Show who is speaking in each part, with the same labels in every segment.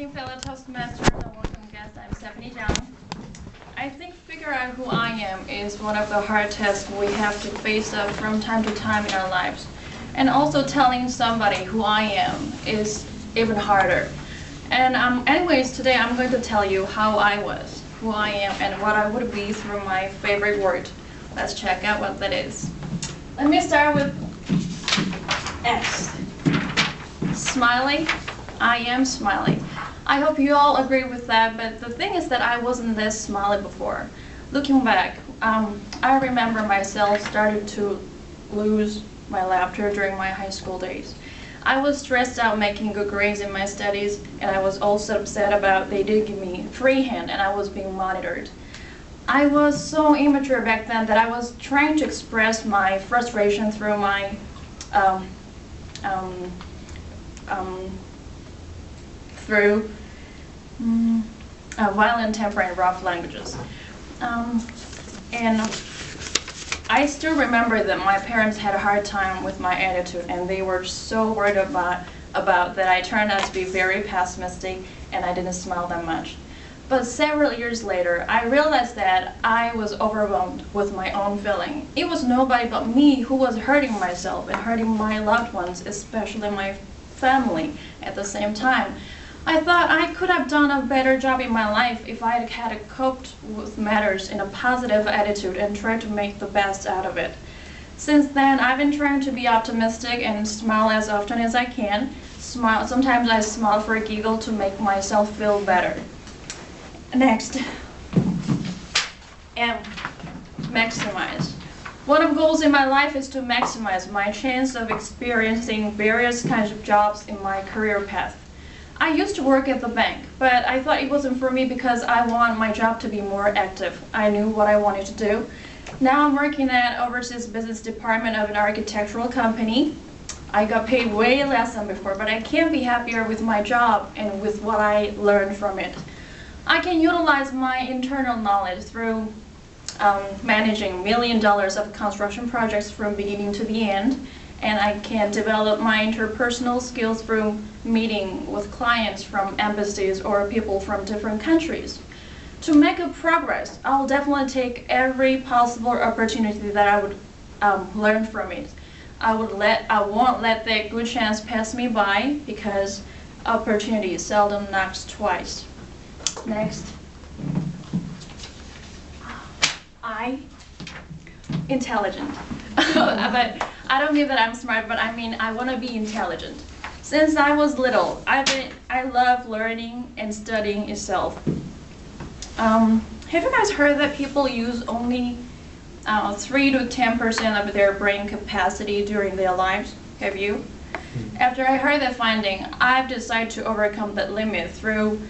Speaker 1: evening, fellow Toastmasters and welcome guests. I'm Stephanie Jung. I think figuring out who I am is one of the hard tests we have to face up from time to time in our lives. And also telling somebody who I am is even harder. And anyways, today I'm going to tell you how I was, who I am, and what I would be through my favorite word. Let's check out what that is. Let me start with S. Smiley. I am smiley. I hope you all agree with that, but the thing is that I wasn't this smiley before. Looking back, I remember myself started to lose my laughter during my high school days. I was stressed out making good grades in my studies, and I was also upset about they didn't give me free hand and I was being monitored. I was so immature back then that I was trying to express my frustration through my violent temper and rough languages. And I still remember that my parents had a hard time with my attitude, and they were so worried about that I turned out to be very pessimistic and I didn't smile that much. But several years later, I realized that I was overwhelmed with my own feeling. It was nobody but me who was hurting myself and hurting my loved ones, especially my family, at the same time. I thought I could have done a better job in my life if I had coped with matters in a positive attitude and tried to make the best out of it. Since then, I've been trying to be optimistic and smile as often as I can. Sometimes I smile for a giggle to make myself feel better. Next, M. Maximize. One of the goals in my life is to maximize my chance of experiencing various kinds of jobs in my career path. I used to work at the bank, but I thought it wasn't for me because I want my job to be more active. I knew what I wanted to do. Now I'm working at overseas business department of an architectural company. I got paid way less than before, but I can't be happier with my job and with what I learned from it. I can utilize my internal knowledge through managing $1 million of construction projects from beginning to the end, and I can develop my interpersonal skills through meeting with clients from embassies or people from different countries. To make a progress, I'll definitely take every possible opportunity that I would learn from it. I won't let that good chance pass me by because opportunity seldom knocks twice. Next. Intelligent. But I don't mean that I'm smart, but I mean I want to be intelligent. Since I was little, I love learning and studying itself. Have you guys heard that people use only 3 to 10% of their brain capacity during their lives? Have you? After I heard that finding, I've decided to overcome that limit through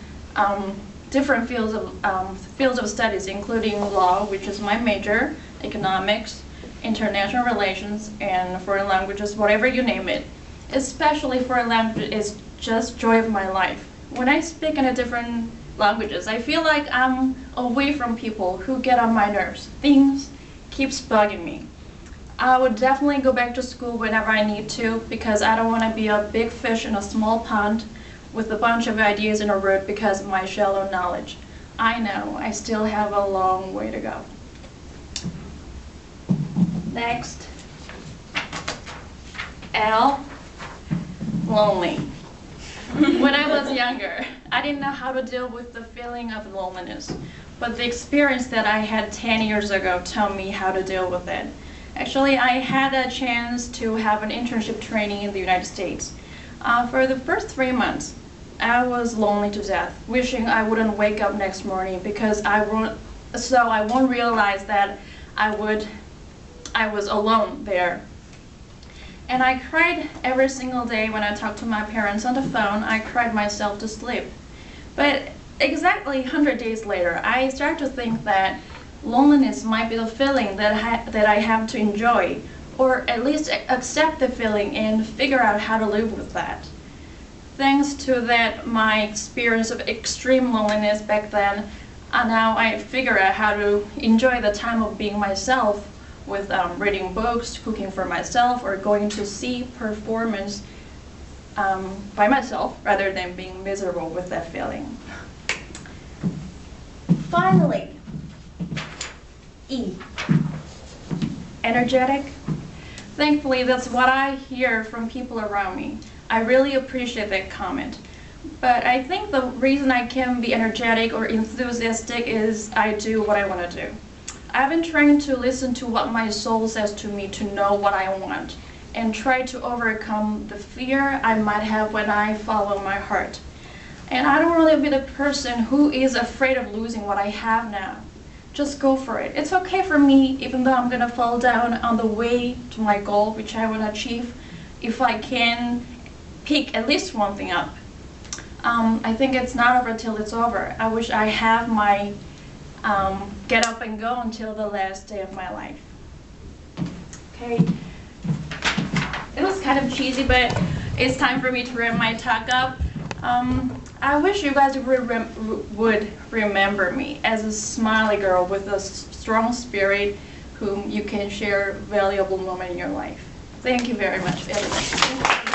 Speaker 1: different fields of studies, including law, which is my major, economics, international relations, and foreign languages, whatever you name it. Especially foreign language is just joy of my life. When I speak in different languages, I feel like I'm away from people who get on my nerves. Things keeps bugging me. I would definitely go back to school whenever I need to because I don't want to be a big fish in a small pond with a bunch of ideas in a root because of my shallow knowledge. I know, I still have a long way to go. Next. L. Lonely. When I was younger, I didn't know how to deal with the feeling of loneliness, but the experience that I had 10 years ago taught me how to deal with it. Actually, I had a chance to have an internship training in the United States. For the first 3 months, I was lonely to death, wishing I wouldn't wake up next morning because I won't realize that I was alone there. And I cried every single day when I talked to my parents on the phone. I cried myself to sleep. But exactly 100 days later, I started to think that loneliness might be the feeling that I have to enjoy, or at least accept the feeling and figure out how to live with that. Thanks to that, my experience of extreme loneliness back then, now I figure out how to enjoy the time of being myself with reading books, cooking for myself, or going to see performance by myself rather than being miserable with that feeling. Finally, E, energetic. Thankfully, that's what I hear from people around me. I really appreciate that comment. But I think the reason I can be energetic or enthusiastic is I do what I want to do. I've been trained to listen to what my soul says to me to know what I want and try to overcome the fear I might have when I follow my heart. And I don't really be the person who is afraid of losing what I have now. Just go for it. It's okay for me, even though I'm gonna fall down on the way to my goal, which I want to achieve, if I can pick at least one thing up. I think it's not over till it's over. I wish I have my get up and go until the last day of my life. Okay. It was kind of cheesy, but it's time for me to wrap my talk up. I wish you guys would remember me as a smiley girl with a strong spirit whom you can share valuable moment in your life. Thank you very much, everybody.